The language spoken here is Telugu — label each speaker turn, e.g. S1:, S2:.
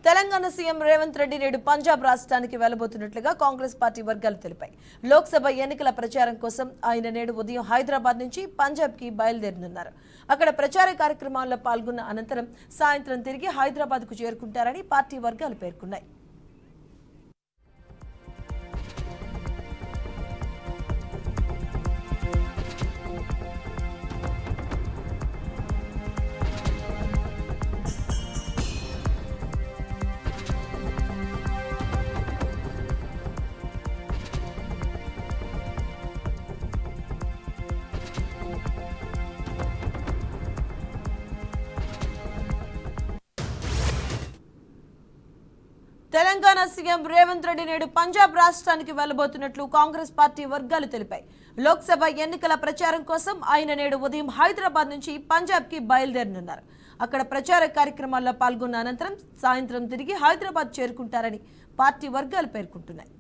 S1: తెలంగాణ సీఎం రేవంత్ రెడ్డి నేడు పంజాబ్ రాష్ట్రానికి వెళ్లబోతున్నట్లుగా కాంగ్రెస్ పార్టీ వర్గాలు తెలిపాయి. లోక్సభ ఎన్నికల ప్రచారం కోసం ఆయన నేడు ఉదయం హైదరాబాద్ నుంచి పంజాబ్కి బయలుదేరనున్నారు. అక్కడ ప్రచార కార్యక్రమాల్లో పాల్గొన్న అనంతరం సాయంత్రం తిరిగి హైదరాబాద్కు చేరుకుంటారని పార్టీ వర్గాలు పేర్కొన్నాయి. తెలంగాణ సీఎం రేవంత్ రెడ్డి నేడు పంజాబ్ రాష్ట్రానికి వెళ్లబోతున్నట్లు కాంగ్రెస్ పార్టీ వర్గాలు తెలిపాయి. లోక్సభ ఎన్నికల ప్రచారం కోసం ఆయన నేడు ఉదయం హైదరాబాద్ నుంచి పంజాబ్కి బయలుదేరనున్నారు. అక్కడ ప్రచార కార్యక్రమాల్లో పాల్గొన్న అనంతరం సాయంత్రం తిరిగి హైదరాబాద్ చేరుకుంటారని పార్టీ వర్గాలు పేర్కొంటున్నాయి.